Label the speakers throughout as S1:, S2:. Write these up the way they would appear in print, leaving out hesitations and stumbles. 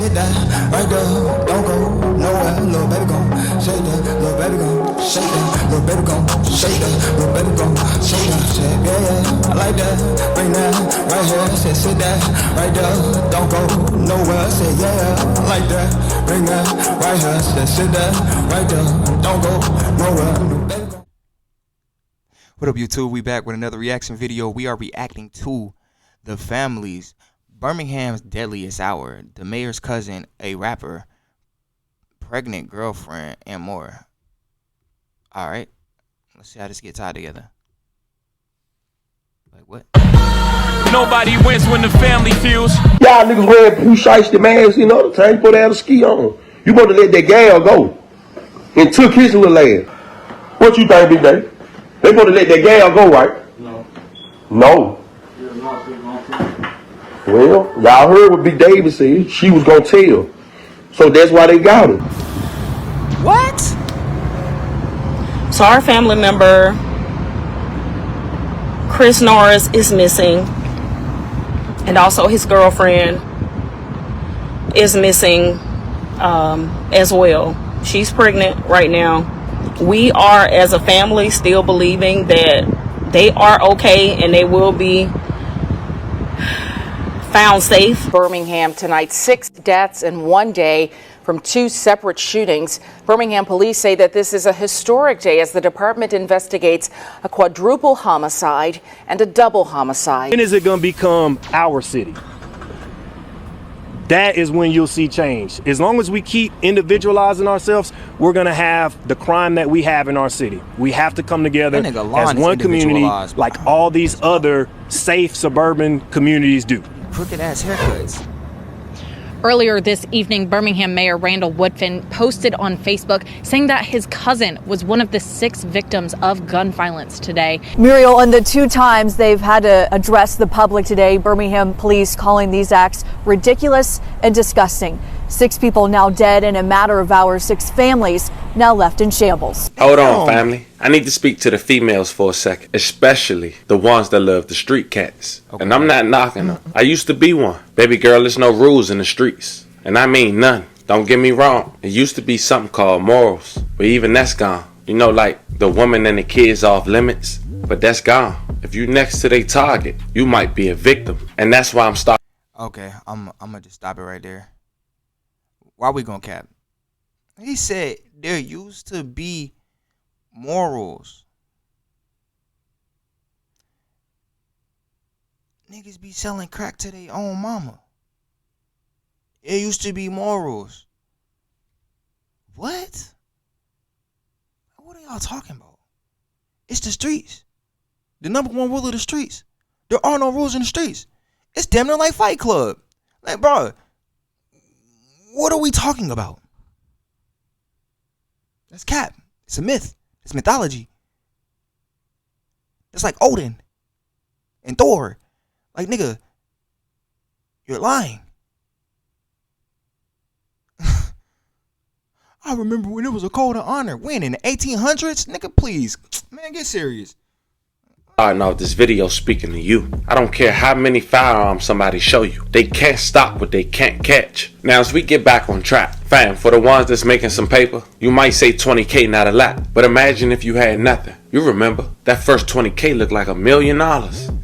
S1: Sit down, right there, don't go nowhere, little baby gon' shake that, little baby gon' shake that, little baby gon' shake that, little baby gon' shake that, shit, yeah, I like that, bring that, right here, sit that, right there, don't go nowhere, say yeah, I like that, bring that, right here, sit that, right there, don't go nowhere, little baby gon'.
S2: What up, YouTube? We back with another reaction video. We are reacting to the families. Birmingham's deadliest hour, the mayor's cousin, a rapper, pregnant girlfriend, and more. Alright, let's see how this gets tied together. Like what?
S3: Nobody wins when the family feels.
S4: Y'all niggas wearing blue shiesty masks, you know, the time you put out a ski on. You supposed to let that gal go. And took his little ass. What you think, Big Day? They supposed to let that gal go, right?
S5: No.
S4: No. Well, y'all heard what Big David said. She was gonna tell. So that's why they got her.
S2: What?
S6: So our family member, Chris Norris, is missing. And also his girlfriend is missing as well. She's pregnant right now. We are, as a family, still believing that they are okay and they will be found safe.
S7: Birmingham tonight, 6 deaths in one day from 2 separate shootings. Birmingham police say that this is a historic day as the department investigates a quadruple homicide and a double homicide.
S5: When is it going to become our city? That is when you'll see change. As long as we keep individualizing ourselves, we're going to have the crime that we have in our city. We have to come together as one community like all these other safe suburban communities do.
S2: Crooked ass haircuts.
S8: Earlier this evening, Birmingham Mayor Randall Woodfin posted on Facebook saying that his cousin was one of the 6 victims of gun violence today.
S9: Muriel, and the 2 times they've had to address the public today, Birmingham police calling these acts ridiculous and disgusting. 6 people now dead in a matter of hours, 6 families now left in shambles.
S10: Hold on, family. I need to speak to the females for a second, especially the ones that love the street cats. Okay. And I'm not knocking them. I used to be one. Baby girl, there's no rules in the streets. And I mean none. Don't get me wrong. It used to be something called morals, but even that's gone. You know, like the woman and the kids off limits, but that's gone. If you next to their target, you might be a victim. And that's why I'm stopping.
S2: Okay, I'm gonna just stop it right there. Why we gonna cap? He said there used to be morals. Niggas be selling crack to their own mama. It used to be morals. What? What are y'all talking about? It's the streets. The number one rule of the streets. There are no rules in the streets. It's damn near like Fight Club. Like, bro, what are we talking about? That's cap. It's a myth. It's mythology. It's like Odin and Thor. Like, nigga, you're lying. I remember when it was a code of honor. When, in the 1800s? Nigga, please. Man, get serious.
S10: Starting off this video speaking to you. I don't care how many firearms somebody show you. They can't stop what they can't catch. Now, as we get back on track, fam, for the ones that's making some paper, you might say 20K not a lot, but imagine if you had nothing. You remember, that first 20K looked like $1 million,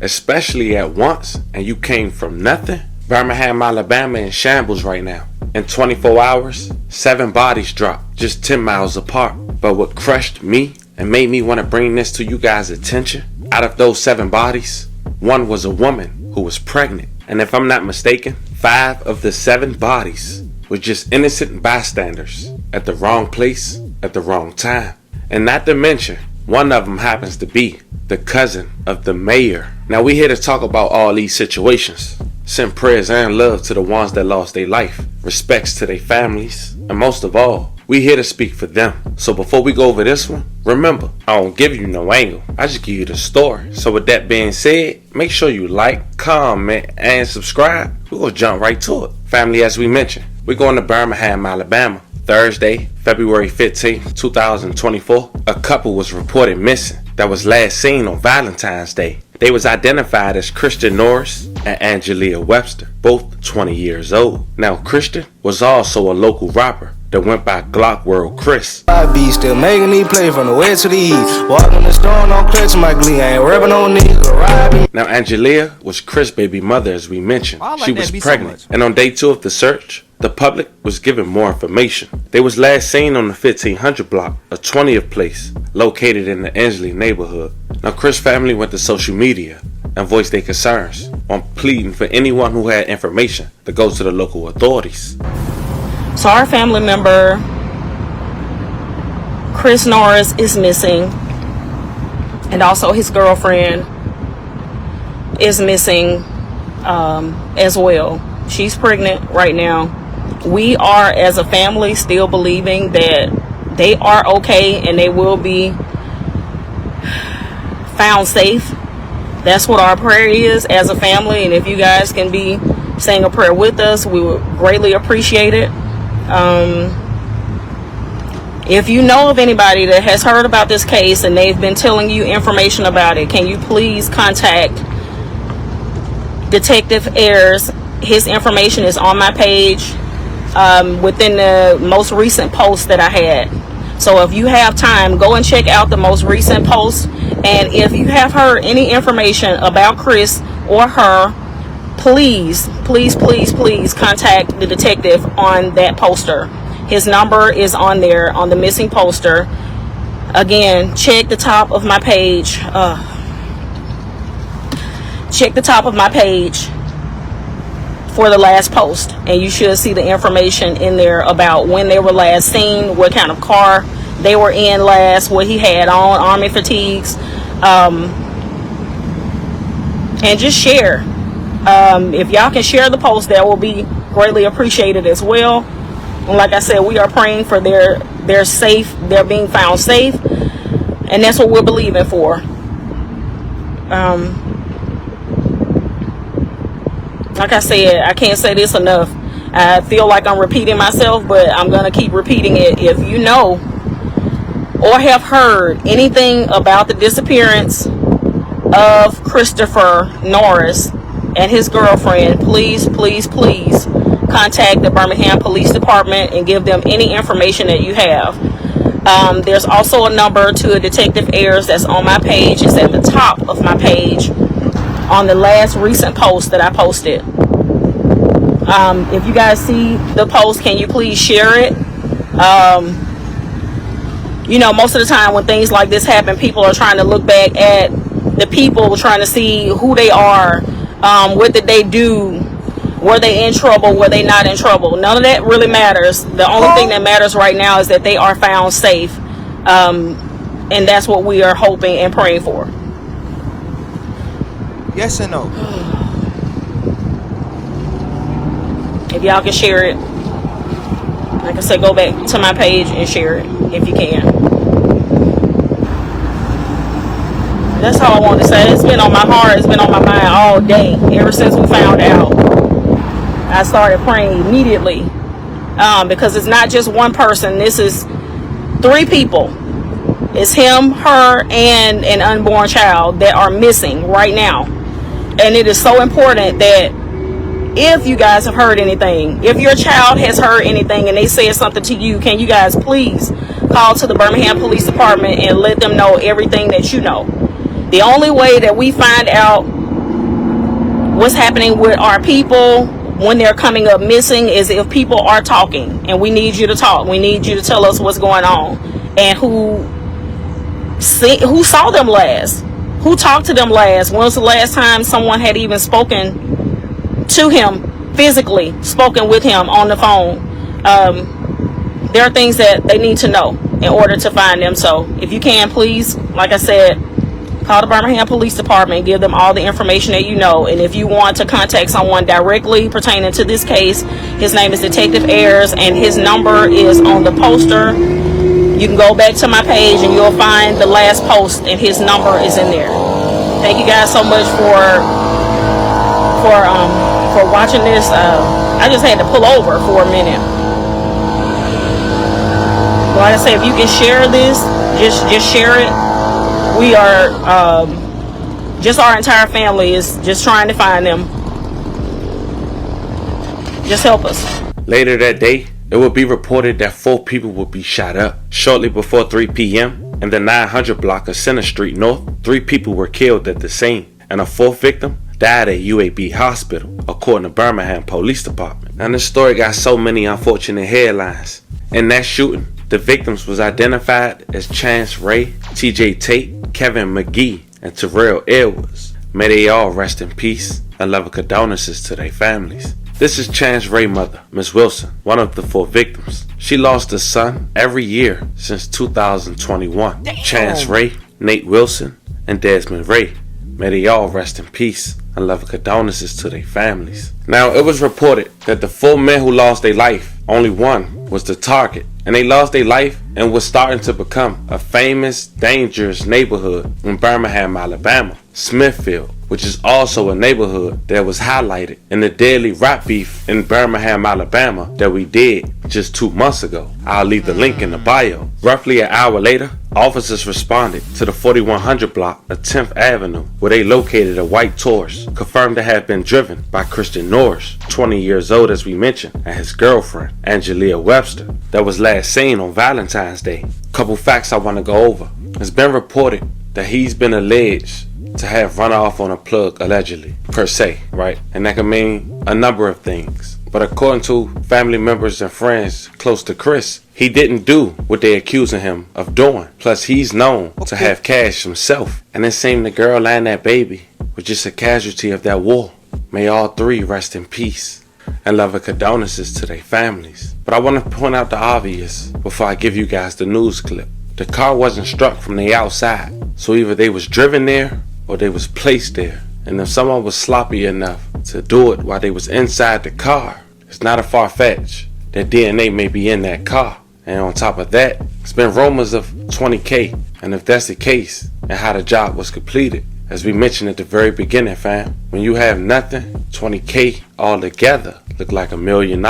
S10: especially at once, and you came from nothing. Birmingham, Alabama in shambles right now. In 24 hours, 7 bodies dropped, just 10 miles apart. But what crushed me and made me want to bring this to you guys' attention, out of those 7 bodies, 1 was a woman who was pregnant. And if I'm not mistaken, 5 of the 7 bodies were just innocent bystanders at the wrong place at the wrong time. And not to mention, one of them happens to be the cousin of the mayor. Now we here to talk about all these situations. Send prayers and love to the ones that lost their life, respects to their families, and most of all, we here to speak for them. So before we go over this one, remember, I don't give you no angle, I just give you the story. So with that being said, make sure you like, comment, and subscribe. We're gonna jump right to it. Family, as we mentioned, we're going to Birmingham, Alabama. Thursday, February 15, 2024, a couple was reported missing that was last seen on Valentine's Day. They was identified as Christian Norris and Angelia Webster, both 20 years old. Now, Christian was also a local rapper that went by Glock World Chris.
S1: I be still making me play from the west to the east. Walking the storm, don't clutch my glee. I ain't rapping on niggas.
S10: Now, Angelia was Chris' baby mother, as we mentioned. She was pregnant, and on day 2 of the search, the public was given more information. They was last seen on the 1500 block, a 20th place, located in the Adly neighborhood. Now, Chris' family went to social media and voiced their concerns on pleading for anyone who had information to go to the local authorities.
S6: So our family member, Chris Norris, is missing, and also his girlfriend is missing as well. She's pregnant right now. We are, as a family, still believing that they are okay and they will be found safe. That's what our prayer is as a family, and if you guys can be saying a prayer with us, we would greatly appreciate it. If you know of anybody that has heard about this case and they've been telling you information about it, can you please contact Detective Ayers? His information is on my page within the most recent post that I had. So if you have time, go and check out the most recent post, and if you have heard any information about Chris or her, please contact the detective on that poster. His number is on there on the missing poster. Again, check the top of my page. Check the top of my page for the last post, and you should see the information in there about when they were last seen, what kind of car they were in last, what he had on, army fatigues, and just share. If y'all can share the post, that will be greatly appreciated as well. And like I said, we are praying for their being found safe, and that's what we're believing for. Like I said, I can't say this enough. I feel like I'm repeating myself, but I'm gonna keep repeating it. If you know or have heard anything about the disappearance of Christopher Norris and his girlfriend, please contact the Birmingham Police Department and give them any information that you have. There's also a number to a Detective Ayers that's on my page. It's at the top of my page on the last recent post that I posted. If you guys see the post, can you please share it? You know, most of the time when things like this happen, people are trying to look back at the people, trying to see who they are, what did they do, were they in trouble, were they not in trouble. None of that really matters. The only thing that matters right now is that they are found safe, and that's what we are hoping and praying for.
S2: Yes and no?
S6: If y'all can share it, like I said, go back to my page and share it if you can. That's all I wanted to say. It's been on my heart, it's been on my mind all day, ever since we found out. I started praying immediately, because it's not just one person. This is 3 people. It's him, her, and an unborn child that are missing right now. And it is so important that if you guys have heard anything, if your child has heard anything and they said something to you, can you guys please call to the Birmingham Police Department and let them know everything that you know. The only way that we find out what's happening with our people when they're coming up missing is if people are talking, and we need you to talk. We need you to tell us what's going on and who saw them last, who talked to them last. When was the last time someone had even spoken to him, physically spoken with him on the phone? There are things that they need to know in order to find them. So if you can, please, like I said, call the Birmingham Police Department, give them all the information that you know. And if you want to contact someone directly pertaining to this case, his name is Detective Ayers, and his number is on the poster. You can go back to my page and you'll find the last post, and his number is in there. Thank you guys so much for watching this. I just had to pull over for a minute. But like I said, if you can share this, just share it. We are Just our entire family is just trying to find them. Just help us.
S10: Later that day, it would be reported that 4 people would be shot up. Shortly before 3 p.m., in the 900 block of Center Street North, 3 people were killed at the scene, and a 4th victim died at UAB Hospital, according to Birmingham Police Department. Now, this story got so many unfortunate headlines. In that shooting, the victims was identified as Chance Ray, TJ Tate, Kevin McGee, and Terrell Edwards. May they all rest in peace and love and condolences to their families. This is Chance Ray's mother, Miss Wilson, one of the 4 victims. She lost a son every year since 2021. Damn. Chance Ray, Nate Wilson, and Desmond Ray. May they all rest in peace and love and condolences to their families. Now, it was reported that the 4 men who lost their life, only one was the target. And they lost their life and was starting to become a famous, dangerous neighborhood in Birmingham, Alabama, Smithfield, which is also a neighborhood that was highlighted in the deadly rap beef in Birmingham, Alabama that we did just 2 months ago. I'll leave the link in the bio. Roughly an hour later, officers responded to the 4100 block of 10th Avenue, where they located a white Taurus, confirmed to have been driven by Christian Norris, 20 years old as we mentioned, and his girlfriend, Angelia Webster, that was last seen on Valentine's Day. Couple facts I want to go over. It's been reported that he's been alleged to have run off on a plug, allegedly, per se, right? And that can mean a number of things. But according to family members and friends close to Chris, he didn't do what they're accusing him of doing. Plus, he's known to have cash himself. And it seemed the girl and that baby was just a casualty of that war. May all 3 rest in peace and love and condolences to their families. But I want to point out the obvious before I give you guys the news clip. The car wasn't struck from the outside, so either they was driven there or they was placed there. And if someone was sloppy enough to do it while they was inside the car, it's not a far fetch that DNA may be in that car. And on top of that, it's been rumors of $20K. And if that's the case, and how the job was completed, as we mentioned at the very beginning, fam, when you have nothing, $20K all together look like $1 million.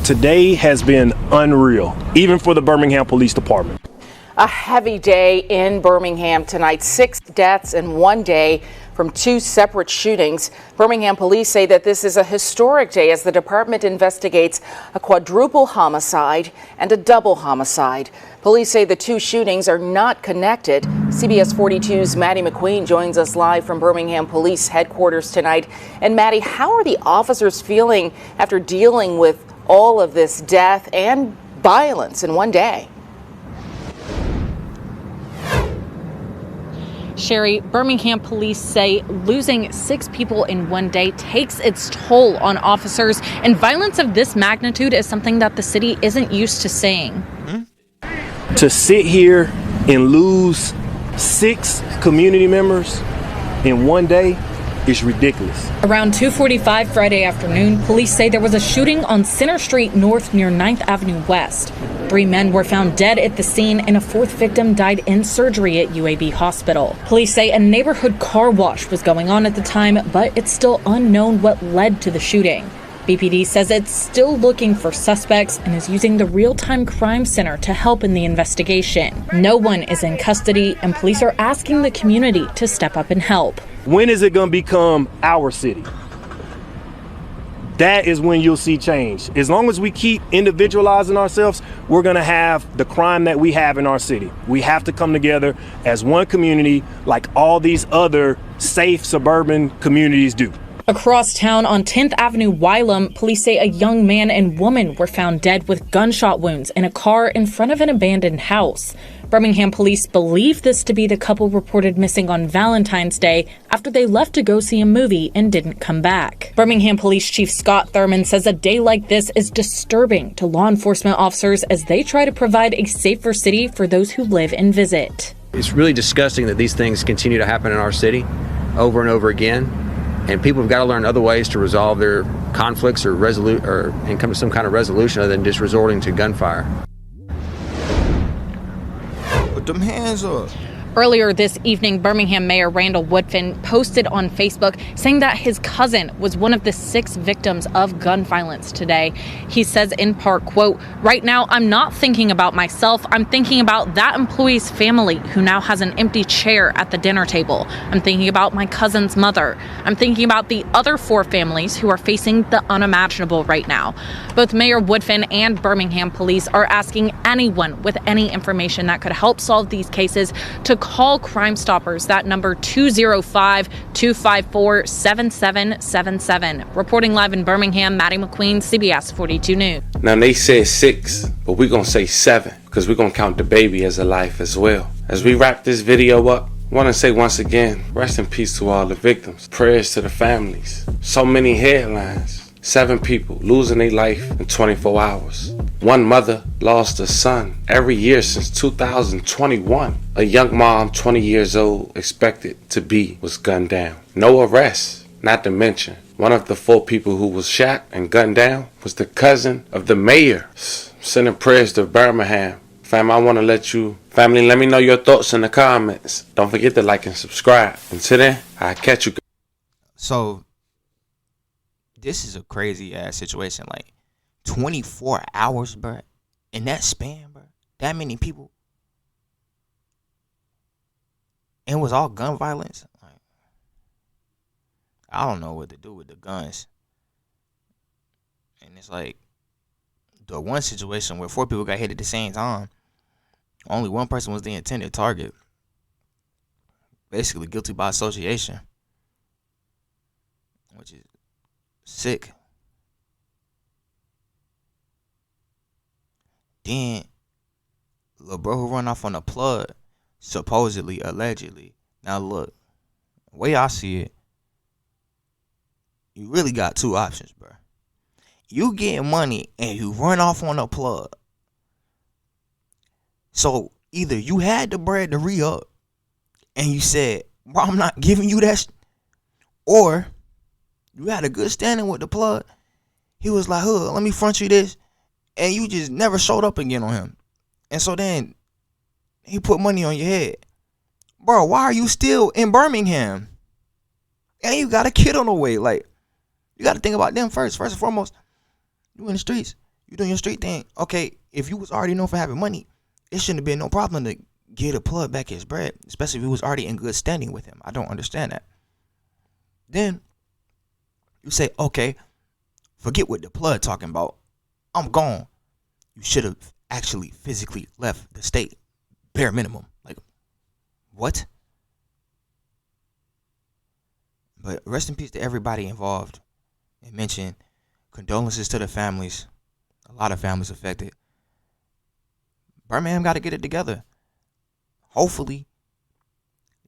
S5: Today has been unreal, even for the Birmingham Police Department.
S7: A heavy day in Birmingham tonight. 6 deaths in one day from 2 separate shootings. Birmingham police say that this is a historic day as the department investigates a quadruple homicide and a double homicide. Police say the 2 shootings are not connected. CBS 42's Maddie McQueen joins us live from Birmingham Police headquarters tonight. And Maddie, how are the officers feeling after dealing with all of this death and violence in one day?
S8: Sherry, Birmingham police say losing 6 people in one day takes its toll on officers, and violence of this magnitude is something that the city isn't used to seeing.
S5: To sit here and lose 6 community members in one day is ridiculous.
S8: Around 2:45 Friday afternoon, police say there was a shooting on Center Street North near 9th Avenue West. 3 men were found dead at the scene and a 4th victim died in surgery at UAB Hospital. Police say a neighborhood car wash was going on at the time, but it's still unknown what led to the shooting. BPD says it's still looking for suspects and is using the Real-Time Crime Center to help in the investigation. No one is in custody, and police are asking the community to step up and help.
S5: When is it going to become our city? That is when you'll see change. As long as we keep individualizing ourselves, we're going to have the crime that we have in our city. We have to come together as one community like all these other safe suburban communities do.
S8: Across town on 10th Avenue Wylam, police say a young man and woman were found dead with gunshot wounds in a car in front of an abandoned house. Birmingham police believe this to be the couple reported missing on Valentine's Day after they left to go see a movie and didn't come back. Birmingham Police Chief Scott Thurman says a day like this is disturbing to law enforcement officers as they try to provide a safer city for those who live and visit.
S11: It's really disgusting that these things continue to happen in our city over and over again. And people have got to learn other ways to resolve their conflicts or and come to some kind of resolution other than just resorting to gunfire.
S2: Put them hands up.
S8: Earlier this evening, Birmingham Mayor Randall Woodfin posted on Facebook saying that his cousin was one of the 6 victims of gun violence today. He says in part, quote, "Right now, I'm not thinking about myself. I'm thinking about that employee's family who now has an empty chair at the dinner table. I'm thinking about my cousin's mother. I'm thinking about the other 4 families who are facing the unimaginable right now." Both Mayor Woodfin and Birmingham police are asking anyone with any information that could help solve these cases to call Crime Stoppers. That number 205-254-7777. Reporting live in Birmingham, Maddie McQueen, CBS 42 News.
S10: Now they said 6, but we're gonna say 7 because we're gonna count the baby as a life as well. As we wrap this video up, I want to say once again, rest in peace to all the victims. Prayers to the families. So many headlines. 7 people losing their life in 24 hours. One mother lost a son every year since 2021. A young mom, 20 years old, expected to be, was gunned down. No arrests, not to mention one of the 4 people who was shot and gunned down was the cousin of the mayor. Sending prayers to Birmingham. Fam, I want to let me know your thoughts in the comments. Don't forget to like and subscribe. Until then, I'll catch you.
S2: So, this is a crazy ass situation. Like, 24 hours, bro. In that span, bro. That many people. And it was all gun violence. Like, I don't know what to do with the guns. And it's like, the one situation where 4 people got hit at the same time. Only one person was the intended target. Basically guilty by association. Which is sick. Then, little bro who run off on a plug, supposedly, allegedly. Now look, the way I see it, you really got 2 options, bro. You get money and you run off on a plug. So either you had the bread to re-up and you said, bro, I'm not giving you that, or you had a good standing with the plug. He was like, huh, let me front you this. And you just never showed up again on him. And so then he put money on your head. Bro, why are you still in Birmingham? And you got a kid on the way. Like, you got to think about them first. First and foremost, you in the streets. You doing your street thing. Okay, if you was already known for having money, it shouldn't have been no problem to get a plug back his bread. Especially if he was already in good standing with him. I don't understand that. Then you say, okay, forget what the plug talking about. I'm gone. You should have actually physically left the state. Bare minimum. Like, what? But rest in peace to everybody involved. And mention condolences to the families. A lot of families affected. Birmingham got to get it together. Hopefully,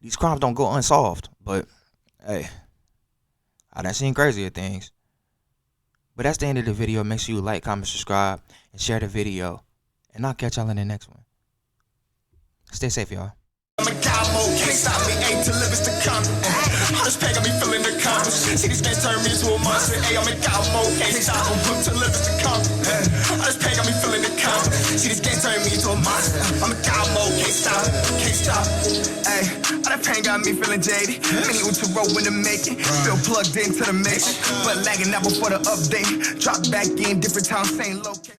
S2: these crimes don't go unsolved. But, hey, I done seen crazier things. But that's the end of the video. Make sure you like, comment, subscribe, and share the video. And I'll catch y'all in the next one. Stay safe, y'all.
S1: I'm a cowboy, can't stop me, ain't to live is to come. All this pain got me feeling the comments. See these guys turn me into a monster. Hey, I'm a cowboy, can't stop me, to live is to come. All this pain got me feeling the comments. See these guys turn me into a monster. I'm a cowboy, can't stop. Hey, all that pain got me feeling jaded. Many to roll when to make it. Still plugged into the mix, but lagging out before the update. Drop back in, different time, same location.